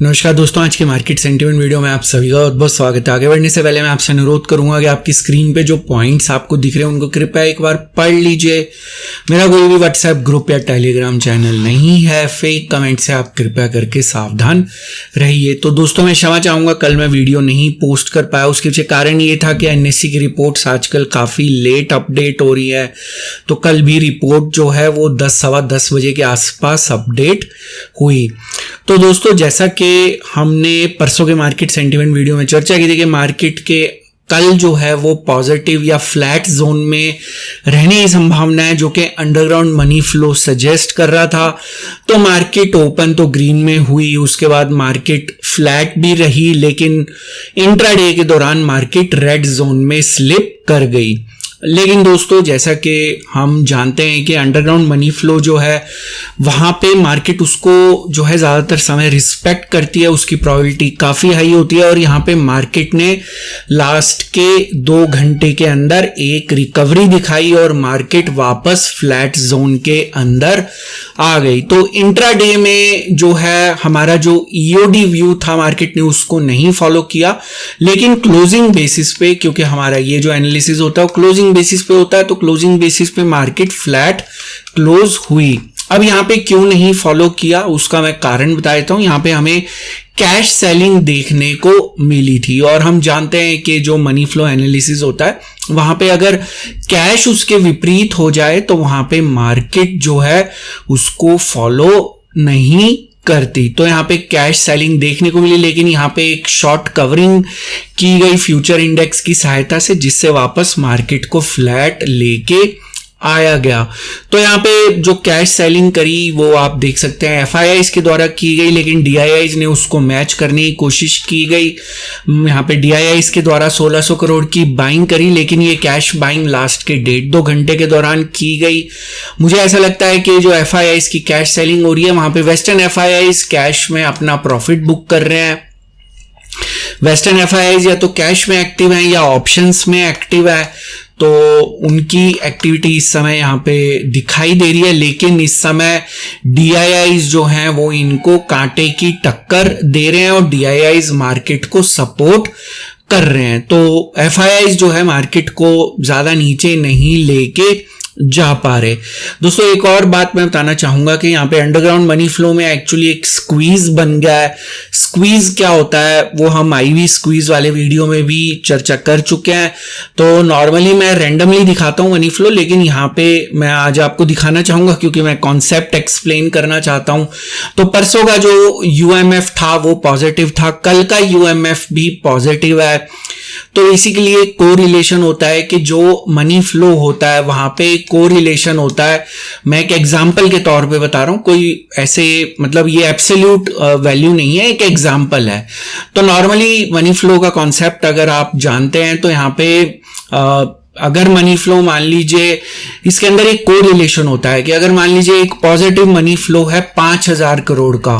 नमस्कार दोस्तों, आज के मार्केट सेंटिमेंट वीडियो में आप सभी का बहुत बहुत स्वागत है। आगे बढ़ने से पहले मैं आपसे अनुरोध करूंगा कि आपकी स्क्रीन पे जो पॉइंट्स आपको दिख रहे हैं उनको कृपया एक बार पढ़ लीजिए। मेरा कोई भी व्हाट्सएप ग्रुप या टेलीग्राम चैनल नहीं है। फेक कमेंट से आप कृपया करके सावधान रहिए। तो दोस्तों, मैं क्षमा चाहूंगा कल मैं वीडियो नहीं पोस्ट कर पाया। उसके पीछे कारण ये था कि एनएससी की रिपोर्ट्स आजकल काफ़ी लेट अपडेट हो रही है, तो कल भी रिपोर्ट जो है वो 10-10:15 बजे के आसपास अपडेट हुई। तो दोस्तों, जैसा कि हमने परसों के मार्केट सेंटिमेंट वीडियो में चर्चा की थी कि मार्केट के कल जो है वो पॉजिटिव या फ्लैट जोन में रहने की संभावना है, जो कि अंडरग्राउंड मनी फ्लो सजेस्ट कर रहा था। तो मार्केट ओपन तो ग्रीन में हुई, उसके बाद मार्केट फ्लैट भी रही, लेकिन इंट्राडे के दौरान मार्केट रेड जोन में स्लिप कर गई। लेकिन दोस्तों, जैसा कि हम जानते हैं कि अंडरग्राउंड मनी फ्लो जो है वहाँ पे मार्केट उसको जो है ज़्यादातर समय रिस्पेक्ट करती है, उसकी प्रोबेबिलिटी काफ़ी हाई होती है। और यहाँ पे मार्केट ने लास्ट के 2 घंटे के अंदर एक रिकवरी दिखाई और मार्केट वापस फ्लैट जोन के अंदर आ गई। तो इंट्राडे में जो है हमारा जो ईओडी व्यू था मार्केट ने उसको नहीं फॉलो किया, लेकिन क्लोजिंग बेसिस पे, क्योंकि हमारा ये जो एनालिसिस होता है वो क्लोजिंग बेसिस पे होता है, तो क्लोजिंग बेसिस पे मार्केट फ्लैट क्लोज हुई। अब यहाँ पे क्यों नहीं फॉलो किया उसका मैं कारण बता देता हूं। यहाँ पे हमें कैश सेलिंग देखने को मिली थी, और हम जानते हैं कि जो मनी फ्लो एनालिसिस होता है वहां पे अगर कैश उसके विपरीत हो जाए तो वहां पे मार्केट जो है उसको फॉलो नहीं करती। तो यहाँ पे कैश सेलिंग देखने को मिली, लेकिन यहाँ पे एक शॉर्ट कवरिंग की गई फ्यूचर इंडेक्स की सहायता से, जिससे वापस मार्केट को फ्लैट लेके आया गया। तो यहाँ पे जो कैश सेलिंग करी वो आप देख सकते हैं एफआईआईज के द्वारा की गई, लेकिन डीआईआईज ने उसको मैच करने की कोशिश की गई। यहाँ पे डीआईआईज के द्वारा 1600 करोड़ की बाइंग करी, लेकिन ये कैश बाइंग लास्ट के 1.5-2 घंटे के दौरान की गई। मुझे ऐसा लगता है कि जो एफआईआईज की कैश सेलिंग हो रही है वहां पे वेस्टर्न एफआईआईज कैश में अपना प्रॉफिट बुक कर रहे हैं। वेस्टर्न एफआईआईज या तो कैश में एक्टिव है या ऑप्शंस में एक्टिव है, तो उनकी एक्टिविटी इस समय यहाँ पे दिखाई दे रही है। लेकिन इस समय डीआईआईज जो हैं वो इनको कांटे की टक्कर दे रहे हैं और डीआईआईज मार्केट को सपोर्ट कर रहे हैं। तो एफआईआईज जो है मार्केट को ज्यादा नीचे नहीं लेके जा पा रहे। दोस्तों, एक और बात मैं बताना चाहूंगा कि यहाँ पे अंडरग्राउंड मनी फ्लो में एक्चुअली एक स्क्वीज बन गया है। स्क्वीज क्या होता है वो हम आईवी स्क्वीज वाले वीडियो में भी चर्चा कर चुके हैं। तो नॉर्मली मैं रैंडमली दिखाता हूँ मनी फ्लो, लेकिन यहाँ पे मैं आज आपको दिखाना चाहूंगा क्योंकि मैं कॉन्सेप्ट एक्सप्लेन करना चाहता हूँ। तो परसों का जो यूएमएफ था वो पॉजिटिव था, कल का यूएमएफ भी पॉजिटिव है। तो इसी के लिए कोरिलेशन होता है कि जो मनी फ्लो होता है वहां पे कोरिलेशन होता है। मैं एक एग्जांपल के तौर पे बता रहा हूं, कोई ऐसे मतलब ये एब्सोल्यूट वैल्यू नहीं है, एक एग्जांपल है। तो नॉर्मली मनी फ्लो का कॉन्सेप्ट अगर आप जानते हैं तो यहाँ पे अगर मनी फ्लो मान लीजिए इसके अंदर एक कोरिलेशन होता है कि अगर मान लीजिए एक पॉजिटिव मनी फ्लो है 5000 करोड़ का,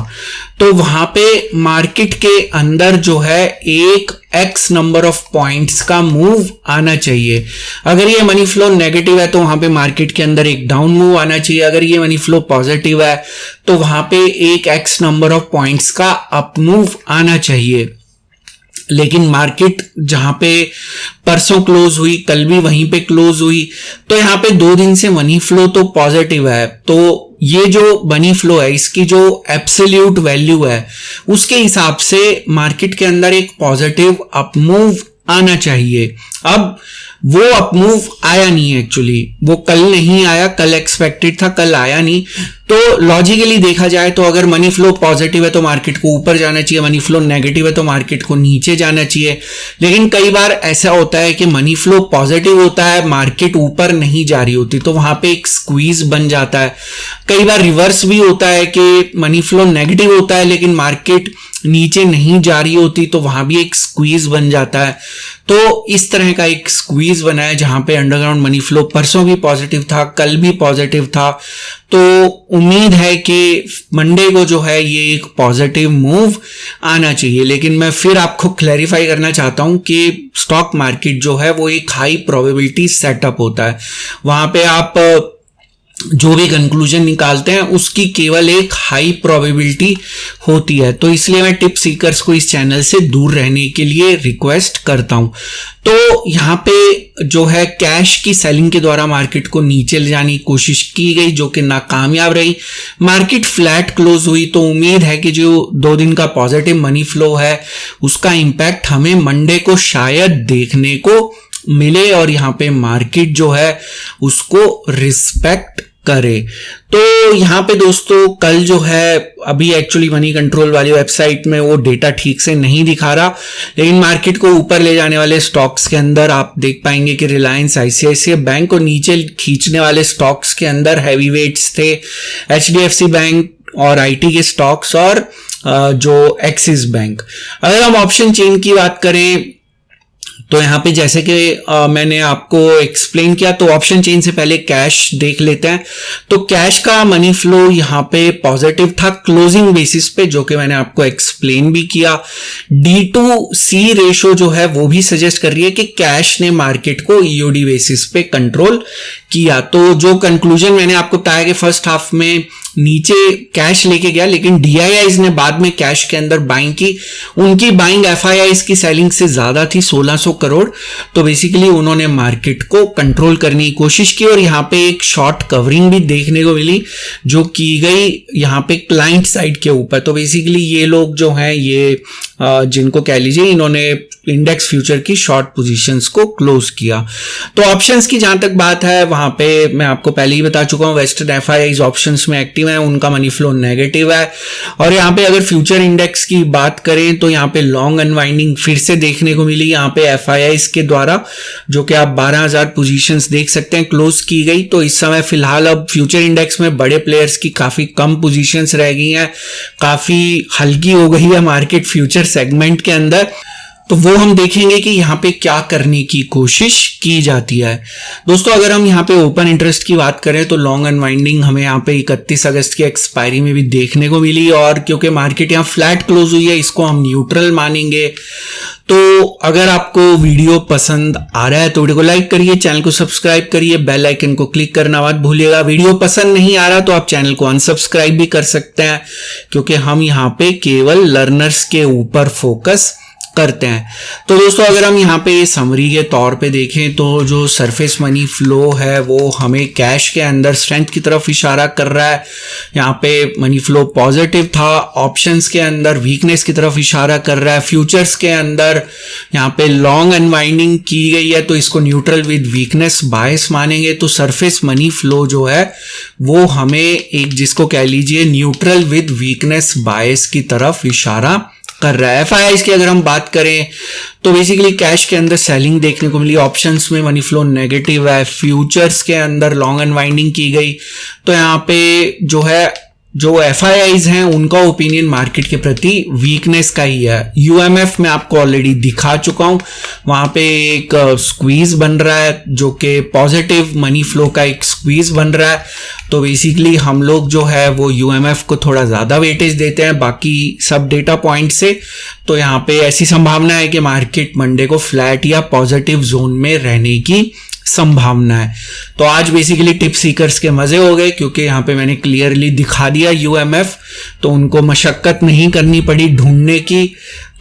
तो वहां पे मार्केट के अंदर जो है एक एक्स नंबर ऑफ पॉइंट्स का मूव आना चाहिए। अगर ये मनी फ्लो नेगेटिव है तो वहां पे मार्केट के अंदर एक डाउन मूव आना चाहिए। अगर ये मनी फ्लो पॉजिटिव है तो वहां पे एक एक्स नंबर ऑफ पॉइंट्स का अप मूव आना चाहिए। लेकिन मार्केट जहां पे परसों क्लोज हुई कल भी वहीं पे क्लोज हुई, तो यहाँ पे 2 दिन से मनी फ्लो तो पॉजिटिव है। तो ये जो मनी फ्लो है इसकी जो एब्सोल्यूट वैल्यू है उसके हिसाब से मार्केट के अंदर एक पॉजिटिव अप मूव आना चाहिए। अब वो अप मूव आया नहीं है, एक्चुअली वो कल नहीं आया, कल एक्सपेक्टेड था, कल आया नहीं। तो लॉजिकली देखा जाए तो अगर मनी फ्लो पॉजिटिव है तो मार्केट को ऊपर जाना चाहिए, मनी फ्लो नेगेटिव है तो मार्केट को नीचे जाना चाहिए। लेकिन कई बार ऐसा होता है कि मनी फ्लो पॉजिटिव होता है, मार्केट ऊपर नहीं जा रही होती, तो वहां पे एक स्क्वीज बन जाता है। कई बार रिवर्स भी होता है कि मनी फ्लो नेगेटिव होता है लेकिन मार्केट नीचे नहीं जा रही होती, तो वहां भी एक स्क्वीज बन जाता है। तो इस तरह का एक स्क्वीज बना है जहां पे अंडरग्राउंड मनी फ्लो परसों भी पॉजिटिव था, कल भी पॉजिटिव था। तो उम्मीद है कि मंडे को जो है ये एक पॉजिटिव मूव आना चाहिए। लेकिन मैं फिर आपको क्लैरिफाई करना चाहता हूं कि स्टॉक मार्केट जो है वो एक हाई प्रोबेबिलिटी सेटअप होता है। वहां पे आप जो भी कंक्लूजन निकालते हैं उसकी केवल एक हाई प्रोबेबिलिटी होती है। तो इसलिए मैं टिप सीकर्स को इस चैनल से दूर रहने के लिए रिक्वेस्ट करता हूं। तो यहाँ पे जो है कैश की सेलिंग के द्वारा मार्केट को नीचे ले जाने की कोशिश की गई, जो कि नाकामयाब रही। मार्केट फ्लैट क्लोज हुई। तो उम्मीद है कि जो 2 दिन का पॉजिटिव मनी फ्लो है उसका इंपैक्ट हमें मंडे को शायद देखने को मिले और यहाँ पे मार्केट जो है उसको रिस्पेक्ट करे। तो यहाँ पे दोस्तों कल जो है अभी एक्चुअली मनी कंट्रोल वाली वेबसाइट में वो डेटा ठीक से नहीं दिखा रहा, लेकिन मार्केट को ऊपर ले जाने वाले स्टॉक्स के अंदर आप देख पाएंगे कि रिलायंस, आईसीआईसीआई बैंक, और नीचे खींचने वाले स्टॉक्स के अंदर हैवी वेट्स थे एचडीएफसी बैंक और आईटी के स्टॉक्स और जो एक्सिस बैंक। अगर हम ऑप्शन चेन की बात करें तो यहाँ पे जैसे कि मैंने आपको एक्सप्लेन किया, तो ऑप्शन चेन से पहले कैश देख लेते हैं। तो कैश का मनी फ्लो यहाँ पे पॉजिटिव था क्लोजिंग बेसिस पे, जो कि मैंने आपको एक्सप्लेन भी किया। D2C रेशो जो है वो भी सजेस्ट कर रही है कि कैश ने मार्केट को ईओडी बेसिस पे कंट्रोल किया। तो जो कंक्लूजन मैंने आपको बताया कि फर्स्ट हाफ में नीचे कैश लेके गया, लेकिन डीआईआईज ने बाद में कैश के अंदर बाइंग की। उनकी बाइंग एफआईआईज की सेलिंग से ज्यादा थी, 1600 करोड़। तो बेसिकली उन्होंने मार्केट को कंट्रोल करने की कोशिश की और यहाँ पे एक शॉर्ट कवरिंग भी देखने को मिली जो की गई यहाँ पे क्लाइंट साइड के ऊपर। तो बेसिकली ये लोग जो हैं ये जिनको कह लीजिए इन्होंने इंडेक्स फ्यूचर की शॉर्ट पोजीशंस को क्लोज किया। तो ऑप्शंस की जहां तक बात है वहां पे मैं आपको पहले ही बता चुका हूं, वेस्टर्न एफआईआईज ऑप्शंस में एक्टिव है, उनका मनी फ्लो नेगेटिव है। और यहाँ पे अगर फ्यूचर इंडेक्स की बात करें तो यहाँ पे लॉन्ग अनवाइंडिंग फिर से देखने को मिली यहाँ पे एफआईआईज के द्वारा, जो कि आप 12,000 पोजीशंस देख सकते हैं क्लोज की गई। तो इस समय फिलहाल अब फ्यूचर इंडेक्स में बड़े प्लेयर्स की काफी कम पोजीशंस रह गई हैं, काफी हल्की हो गई है मार्केट फ्यूचर सेगमेंट के अंदर। तो वो हम देखेंगे कि यहाँ पे क्या करने की कोशिश की जाती है। दोस्तों अगर हम यहाँ पे ओपन इंटरेस्ट की बात करें तो लॉन्ग अनवाइंडिंग हमें यहाँ पे 31 अगस्त की एक्सपायरी में भी देखने को मिली, और क्योंकि मार्केट यहाँ फ्लैट क्लोज हुई है इसको हम न्यूट्रल मानेंगे। तो अगर आपको वीडियो पसंद आ रहा है तो वीडियो को लाइक करिए, चैनल को सब्सक्राइब करिए, बेल आइकन को क्लिक करना मत भूलिएगा। वीडियो पसंद नहीं आ रहा तो आप चैनल को अनसब्सक्राइब भी कर सकते हैं, क्योंकि हम यहाँ पे केवल लर्नर्स के ऊपर फोकस करते हैं। तो दोस्तों अगर हम यहाँ पे समरी के तौर पे देखें तो जो सरफेस मनी फ्लो है वो हमें कैश के अंदर स्ट्रेंथ की तरफ इशारा कर रहा है। यहाँ पे मनी फ्लो पॉजिटिव था, ऑप्शंस के अंदर वीकनेस की तरफ इशारा कर रहा है, फ्यूचर्स के अंदर यहाँ पे लॉन्ग अनवाइंडिंग की गई है तो इसको न्यूट्रल विद वीकनेस बायस मानेंगे। तो सरफेस मनी फ्लो जो है वो हमें एक जिसको कह लीजिए न्यूट्रल विद वीकनेस बायस की तरफ इशारा कर रहा है। एफआईआईज की अगर हम बात करें तो बेसिकली कैश के अंदर सेलिंग देखने को मिली, ऑप्शंस में मनी फ्लो नेगेटिव है, फ्यूचर्स के अंदर लॉन्ग अनवाइंडिंग की गई। तो यहाँ पे जो है जो एफआईआईज हैं उनका ओपिनियन मार्केट के प्रति वीकनेस का ही है। यूएमएफ में आपको ऑलरेडी दिखा चुका हूं, वहां पे एक स्क्वीज बन रहा है जो कि पॉजिटिव मनी फ्लो का एक स्क्वीज बन रहा है। तो बेसिकली हम लोग जो है वो यूएमएफ को थोड़ा ज्यादा वेटेज देते हैं बाकी सब डेटा पॉइंट से। तो यहाँ पे ऐसी संभावना है कि मार्केट मंडे को फ्लैट या पॉजिटिव जोन में रहने की संभावना है। तो आज बेसिकली टिप सीकर्स के मजे हो गए, क्योंकि यहाँ पे मैंने क्लियरली दिखा दिया यूएमएफ, तो उनको मशक्कत नहीं करनी पड़ी ढूंढने की।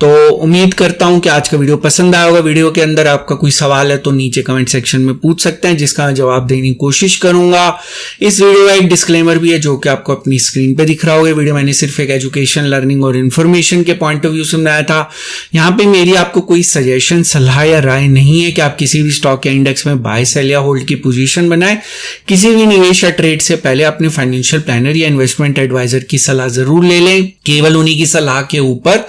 तो उम्मीद करता हूं कि आज का वीडियो पसंद आया होगा। वीडियो के अंदर आपका कोई सवाल है तो नीचे कमेंट सेक्शन में पूछ सकते हैं, जिसका मैं जवाब देने की कोशिश करूंगा। इस वीडियो का एक डिस्क्लेमर भी है जो कि आपको अपनी स्क्रीन पे दिख रहा होगा। वीडियो मैंने सिर्फ एक एजुकेशन, लर्निंग और इन्फॉर्मेशन के पॉइंट ऑफ व्यू से बनाया था। यहाँ पे मेरी आपको कोई सजेशन, सलाह या राय नहीं है कि आप किसी भी स्टॉक या इंडेक्स में बाय, सेल या होल्ड की पोजीशन बनाएं। किसी भी निवेश या ट्रेड से पहले अपने फाइनेंशियल प्लानर या इन्वेस्टमेंट एडवाइजर की सलाह जरूर ले लें। केवल उन्हीं की सलाह के ऊपर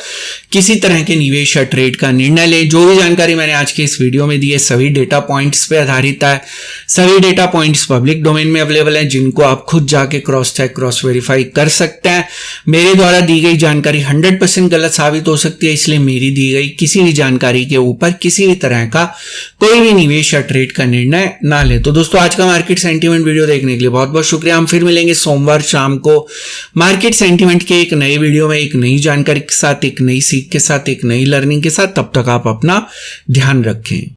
किसी तरह के निवेश या ट्रेड का निर्णय लें। जो भी जानकारी मैंने आज के इस वीडियो में दी है सभी डेटा पॉइंट्स पे आधारित है। सभी डेटा पॉइंट्स पब्लिक डोमेन में अवेलेबल हैं, जिनको आप खुद जाके क्रॉस चेक, क्रॉस वेरीफाई कर सकते हैं। मेरे द्वारा दी गई जानकारी 100% गलत साबित हो सकती है, इसलिए मेरी दी गई किसी भी जानकारी के ऊपर किसी भी तरह का कोई भी निवेश या ट्रेड का निर्णय ना ले। तो दोस्तों आज का मार्केट सेंटीमेंट वीडियो देखने के लिए बहुत बहुत शुक्रिया। हम फिर मिलेंगे सोमवार शाम को मार्केट सेंटीमेंट के एक नए वीडियो में, एक नई जानकारी के साथ, एक नई सीख के साथ, एक नई लर्निंग के साथ। तब तक आप अपना ध्यान रखें।